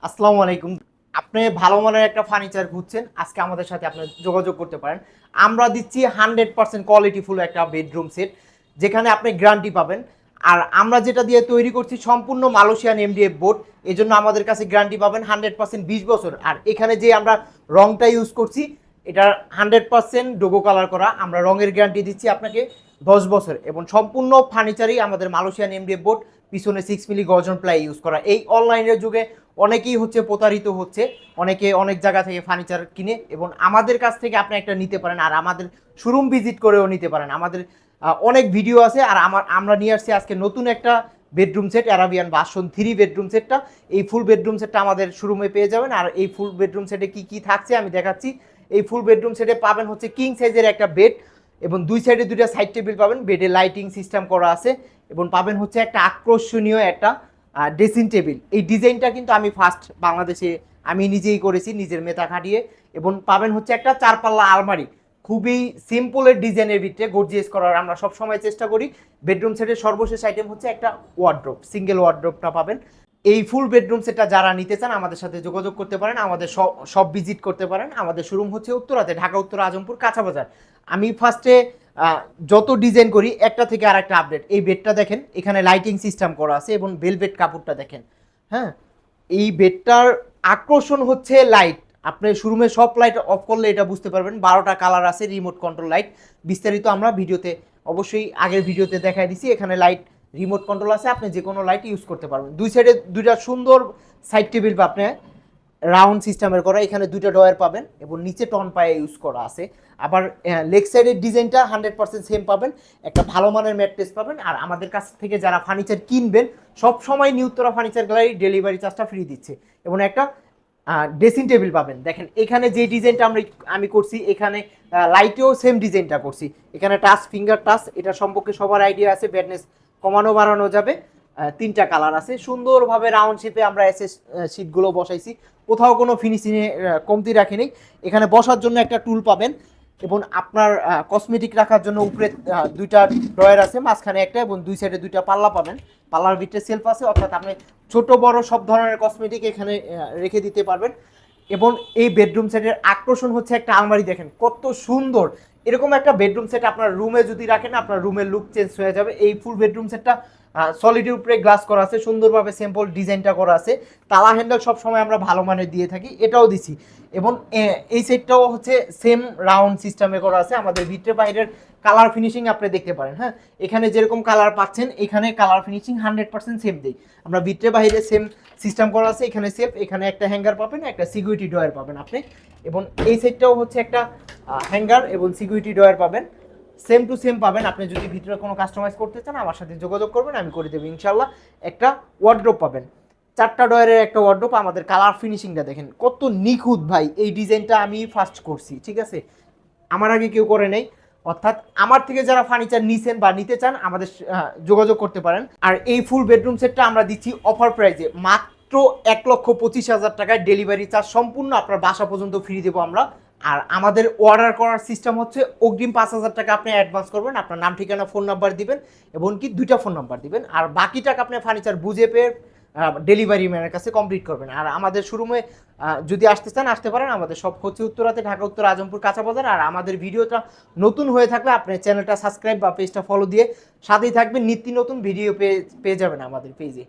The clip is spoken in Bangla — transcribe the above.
আসসালামু আলাইকুম। আপনি ভালো মানের একটা ফার্নিচার খুঁজছেন, আজকে আমাদের সাথে আপনি যোগাযোগ করতে পারেন। আমরা দিচ্ছি 100% কোয়ালিটি ফুল একটা বেডরুম সেট, যেখানে আপনি গ্যারান্টি পাবেন। আর আমরা যেটা দিয়ে তৈরি করছি সম্পূর্ণ মালয়েশিয়ান এমডিএফ বোর্ড, এজন্য আমাদের কাছে গ্যারান্টি পাবেন 100% 20 বছর। আর এখানে যে আমরা রংটা ইউজ করছি, এটা 100% ডোগো কালার করা। আমরা রঙের গ্যারান্টি দিচ্ছি আপনাকে 10 বছর, এবং সম্পূর্ণ ফার্নিচারই আমাদের মালয়েশিয়ান এমডিএফ বোর্ড, পিছনে 6 মিলি গর্জন প্লাই ইউজ করা। এই অনলাইনের যুগে অনেকেই হচ্ছে প্রতারিত হচ্ছে, অনেকে অনেক জায়গা থেকে ফার্নিচার কিনে, এবং আমাদের কাছ থেকে আপনি একটা নিতে পারেন। আর আমাদের শোরুম ভিজিট করেও নিতে পারেন। আমাদের অনেক ভিডিও আছে। আর আমরা নিয়ে আসছি আজকে নতুন একটা bedroom set, Arabian version 3 bedroom সেটটা। এই ফুল বেডরুম সেটটা আমাদের শোরুমে পেয়ে যাবেন। আর এই ফুল বেডরুম সেটে কি কি থাকছে আমি দেখাচ্ছি। এই ফুল বেডরুম সেটে পাবেন হচ্ছে কিং সাইজের একটা বেড, এবং দুই সাইডে দুইটা সাইড টেবিল পাবেন, বেডে লাইটিং সিস্টেম করা আছে, এবং পাবেন হচ্ছে একটা আকর্ষণীয় একটা ড্রেসিং টেবিল। এই ডিজাইনটা কিন্তু আমি ফার্স্ট বাংলাদেশে আমি নিজেই করেছি, নিজের মেধা খাটিয়ে। এবং পাবেন হচ্ছে একটা চারপাল্লা আলমারি, খুবই সিম্পলের ডিজাইনের ভিতরে গর্জিয়াস করার আমরা সব সময় চেষ্টা করি। বেডরুম সেটের সর্বশেষ আইটেম হচ্ছে একটা ওয়ার্ড্রোব, সিঙ্গেল ওয়ার্ড্রোবটা পাবেন। এই ফুল বেডরুম সেটটা যারা নিতে চান আমাদের সাথে যোগাযোগ করতে পারেন, আমাদের সব ভিজিট করতে পারেন। আমাদের শোরুম হচ্ছে উত্তরাতে, ঢাকা উত্তর আজমপুর কাঁচা বাজার। আমি ফার্স্টে যত ডিজাইন করি একটা থেকে আর একটা আপডেট। এই বেডটা দেখেন, এখানে লাইটিং সিস্টেম করা আছে, এবং বেলভেট কাপড়টা দেখেন। হ্যাঁ, এই বেডটার আকর্ষণ হচ্ছে লাইট। আপনি শোরুমে সব লাইট অফ করলে এটা বুঝতে পারবেন, 12টা কালার আছে, রিমোট কন্ট্রোল লাইট। বিস্তারিত আমরা ভিডিওতে অবশ্যই আগের ভিডিওতে দেখাই দিছি। এখানে লাইট রিমোট কন্ট্রোল আছে, আপনি যে কোনো লাইট ইউজ করতে পারবেন। দুই সাইডে দুইটা সুন্দর সাইড টেবিল বা আপনি রাউন্ড সিস্টেমের করা, এখানে দুইটা ডয়ার পাবেন, এবং নিচে টন পায়ে ইউজ করা আছে। আবার লেগ সাইডের ডিজাইনটা 100% সেম পাবেন, একটা ভালো মানের ম্যাট্রেস পাবেন। আর আমাদের কাছ থেকে যারা ফার্নিচার কিনবেন, সব সময় নিউতরা ফার্নিচার গ্যালারি ডেলিভারি চার্জটা ফ্রি দিচ্ছে। এবং একটা ড্রেসিং টেবিল পাবেন। দেখেন এখানে যে ডিজাইনটা আমি করছি, এখানে লাইটেও সেম ডিজাইনটা করছি। এখানে টাচ, ফিঙ্গার টাচ, এটা সম্পর্কে সবার আইডিয়া আছে। ব্যাডনেস কমানো বাড়ানো যাবে। 3টা কালার আছে, সুন্দরভাবে রাউন্ড শেপে আমরা এসএস শীটগুলো বসাইছি, কোথাও কোনো ফিনিশিংয়ে কমতি রাখিনি। এখানে বসার জন্য একটা টুল পাবেন, এবং আপনার কসমেটিক রাখার জন্য উপরে দুইটা ড্রয়ার আছে, মাঝখানে একটা, এবং দুই সাইডে দুইটা পাল্লা পাবেন। পাল্লার ভিতরে সেলফ আছে, অর্থাৎ আপনি ছোট বড় সব ধরনের কসমেটিক এখানে রেখে দিতে পারবেন। এবং এই বেডরুম সেটের আকর্ষণ হচ্ছে একটা আলমারি, দেখেন কত সুন্দর। এরকম একটা বেডরুম সেট আপনার রুমে যদি রাখেন, আপনার রুমের লুক চেঞ্জ হয়ে যাবে। এই ফুল বেডরুম সেটটা সলিডের উপরে গ্লাস করা আছে, সুন্দরভাবে সিম্পল ডিজাইনটা করা আছে। তালা হ্যান্ডেল সব সময় আমরা ভালো মানের দিয়ে থাকি, এটাও দিছি। এবং এই সেটটাও হচ্ছে সেম রাউন্ড সিস্টেমে করা আছে। আমাদের ভিতরে বাইরের কালার ফিনিশিং আপনি দেখতে পারেন। হ্যাঁ, এখানে যেরকম কালার পাচ্ছেন, এখানে কালার ফিনিশিং 100% সেম দেই আমরা। ভিতরে বাইরে সেম সিস্টেম করা আছে। এখানে সেফ, এখানে একটা হ্যাঙ্গার পাবেন, একটা সিকিউরিটি ডয়ার পাবেন আপনি। এবং এই সেটটাও হচ্ছে একটা হ্যাঙ্গার এবং সিকিউরিটি ডয়ার পাবেন, সেম টু সেম পাবেন। আপনি যদি ভিতরে কোনো কাস্টমাইজ করতে চান আমার সাথে যোগাযোগ করবেন, আমি করে দেবো ইনশাল্লাহ। একটা ওয়ার্ড্রোব পাবেন, 4টা ডয়ারের একটা ওয়ার্ড্রোব। আমাদের কালার ফিনিশিংটা দেখেন কত নিখুঁত ভাই। এই ডিজাইনটা আমি ফার্স্ট করছি, ঠিক আছে, আমার আগে কেউ করে নেই। অর্থাৎ আমার থেকে যারা ফার্নিচার নিছেন বা নিতে চান আমাদের যোগাযোগ করতে পারেন। আর এই ফুল বেডরুম সেটটা আমরা দিচ্ছি অফার প্রাইজে মাত্র 1,25,000 টাকায়। ডেলিভারি চার্জ সম্পূর্ণ আপনার বাসা পর্যন্ত ফ্রি দেবো আমরা। আর আমাদের অর্ডার করার সিস্টেম হচ্ছে অগ্রিম 5,000 টাকা আপনি অ্যাডভান্স করবেন, আপনার নাম ঠিকানা ফোন নাম্বার দিবেন, এবং কি 2টা ফোন নাম্বার দিবেন। আর বাকি টাকা আপনি ফার্নিচার বুঝে পেয়ে ডেলিভারি ম্যানের কাছে কমপ্লিট করবেন। আর আমাদের শোরুমে যদি আসতে চান আসতে পারেন। আমাদের সব হচ্ছে উত্তরাতে, ঢাকা উত্তর আজমপুর কাঁচা বাজার। আর আমাদের ভিডিওটা নতুন হয়ে থাকলে আপনি চ্যানেলটা সাবস্ক্রাইব বা পেজটা ফলো দিয়ে সাথেই থাকবেন, নিত্য নতুন ভিডিও পেয়ে যাবেন আমাদের পেজে।